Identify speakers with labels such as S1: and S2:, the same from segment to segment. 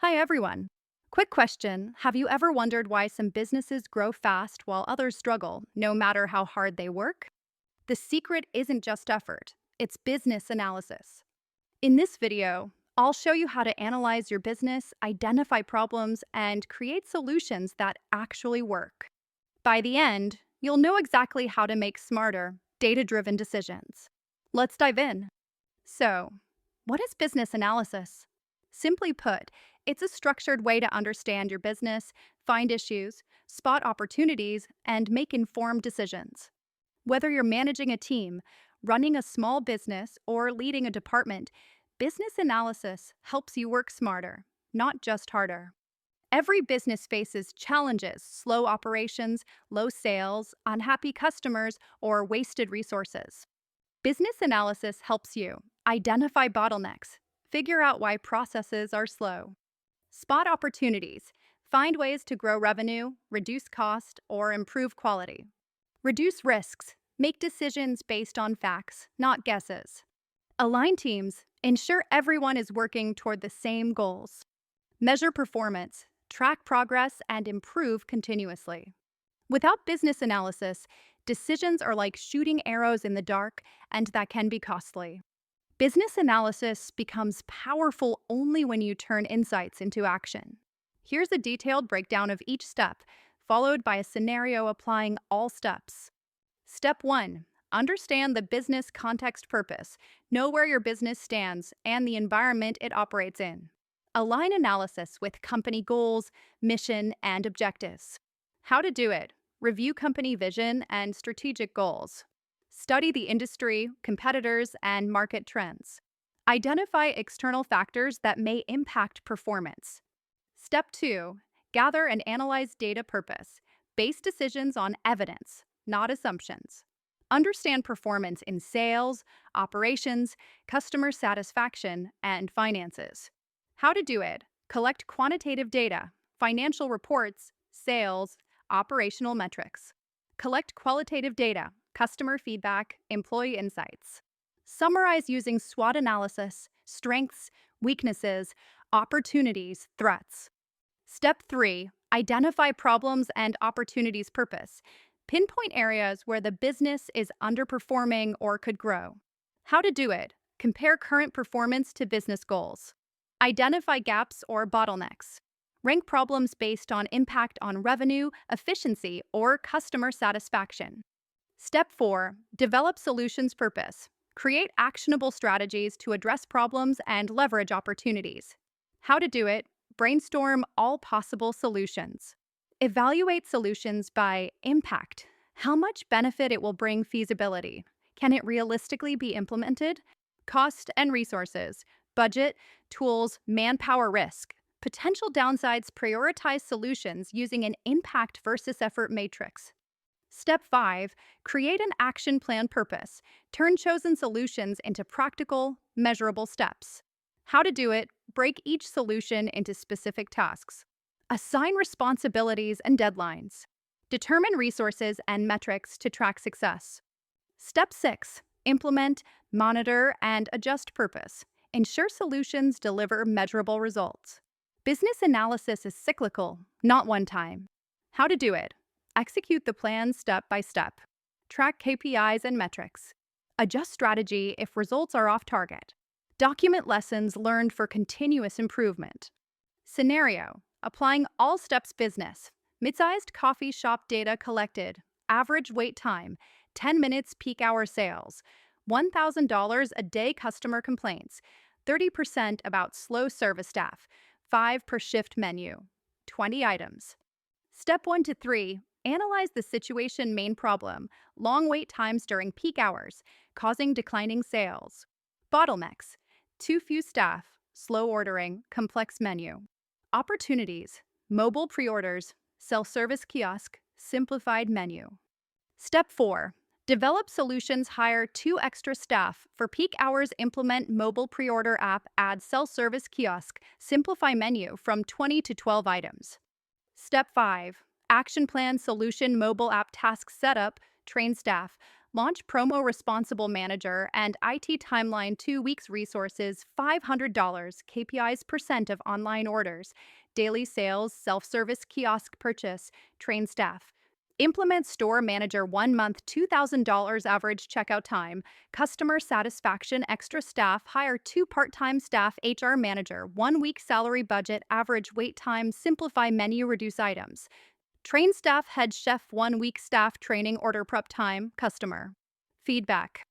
S1: Hi, everyone. Quick question. Have you ever wondered why some businesses grow fast while others struggle, no matter how hard they work? The secret isn't just effort, it's business analysis. In this video, I'll show you how to analyze your business, identify problems, and create solutions that actually work. By the end, you'll know exactly how to make smarter, data driven decisions. Let's dive in. So, what is business analysis? Simply put, it's a structured way to understand your business, find issues, spot opportunities, and make informed decisions. Whether you're managing a team, running a small business, or leading a department, business analysis helps you work smarter, not just harder. Every business faces challenges: slow operations, low sales, unhappy customers, or wasted resources. Business analysis helps you identify bottlenecks, figure out why processes are slow, spot opportunities, find ways to grow revenue, reduce cost, or improve quality, reduce risks, make decisions based on facts, not guesses, align teams, ensure everyone is working toward the same goals, measure performance, track progress, and improve continuously. Without business analysis, decisions are like shooting arrows in the dark, and that can be costly. Business analysis becomes powerful only when you turn insights into action. Here's a detailed breakdown of each step, followed by a scenario applying all steps. Step 1. Understand the business context purpose. Know where your business stands and the environment it operates in. Align analysis with company goals, mission, and objectives. How to do it. Review company vision and strategic goals. Study the industry, competitors, and market trends. Identify external factors that may impact performance. Step 2. Gather and analyze data purpose. Base decisions on evidence, not assumptions. Understand performance in sales, operations, customer satisfaction, and finances. How to do it. Collect quantitative data, financial reports, sales, operational metrics. Collect qualitative data, customer feedback, employee insights. Summarize using SWOT analysis, strengths, weaknesses, opportunities, threats. Step 3. Identify problems and opportunities purpose. Pinpoint areas where the business is underperforming or could grow. How to do it. Compare current performance to business goals. Identify gaps or bottlenecks. Rank problems based on impact on revenue, efficiency, or customer satisfaction. Step 4. Develop solutions purpose. Create actionable strategies to address problems and leverage opportunities. How to do it. Brainstorm all possible solutions. Evaluate solutions by impact. How much benefit it will bring, feasibility. Can it realistically be implemented? Cost and resources. Budget, tools, manpower, risk. Potential downsides. Prioritize solutions using an impact versus effort matrix. Step 5. Create an action plan purpose. Turn chosen solutions into practical, measurable steps. How to do it. Break each solution into specific tasks. Assign responsibilities and deadlines. Determine resources and metrics to track success. Step 6. Implement, monitor, and adjust purpose. Ensure solutions deliver measurable results. Business analysis is cyclical, not one time. How to do it. Execute the plan step by step. Track KPIs and metrics. Adjust strategy if results are off target. Document lessons learned for continuous improvement. Scenario. Applying all steps business. Mid-sized coffee shop data collected. Average wait time. 10 minutes peak hour sales. $1,000 a day customer complaints. 30% about slow service staff. 5 per shift menu. 20 items. Step 1 to 3. Analyze the situation: main problem, long wait times during peak hours, causing declining sales. Bottlenecks, too few staff, slow ordering, complex menu. Opportunities, mobile pre-orders, self-service kiosk, simplified menu. Step 4. Develop solutions: hire 2 extra staff for peak hours, implement mobile pre-order app, add self-service kiosk, simplify menu from 20 to 12 items. Step 5. Action plan solution: mobile app task setup, train staff, Launch Promo Responsible Manager and IT Timeline 2 weeks resources $500 KPIs percent of online orders, daily sales, self-service kiosk purchase, train staff. Implement Store Manager 1 month $2,000 average checkout time, customer satisfaction extra staff, hire 2 part-time staff, HR manager, 1 week salary budget, average wait time, simplify menu, reduce items. Train staff, head chef, 1 week staff training, order prep time, customer. Feedback.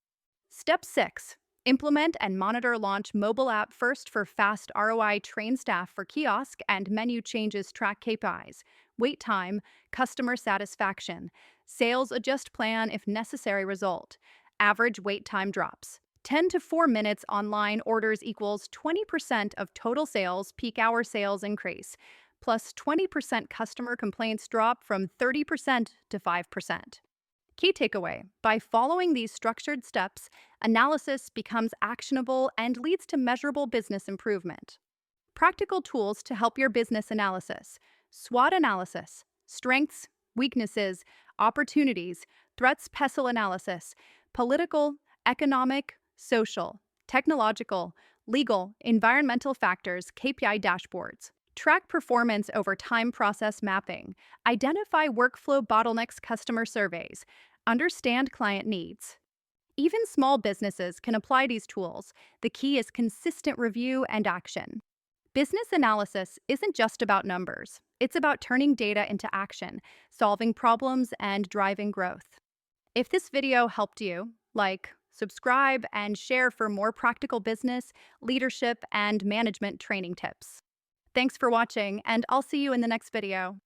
S1: Step 6. Implement and monitor launch mobile app first for fast ROI, train staff for kiosk and menu changes, track KPIs. Wait time, customer satisfaction. Sales adjust plan if necessary, result. Average wait time drops. 10 to 4 minutes online orders equals 20% of total sales, peak hour sales increase. Plus 20% customer complaints drop from 30% to 5%. Key takeaway: by following these structured steps, analysis becomes actionable and leads to measurable business improvement. Practical tools to help your business analysis: SWOT analysis, strengths, weaknesses, opportunities, threats, PESTLE analysis, political, economic, social, technological, legal, environmental factors, KPI dashboards. Track performance over time, process mapping. Identify workflow bottlenecks, customer surveys. Understand client needs. Even small businesses can apply these tools. The key is consistent review and action. Business analysis isn't just about numbers. It's about turning data into action, solving problems, and driving growth. If this video helped you, like, subscribe, and share for more practical business, leadership, and management training tips. Thanks for watching, and I'll see you in the next video.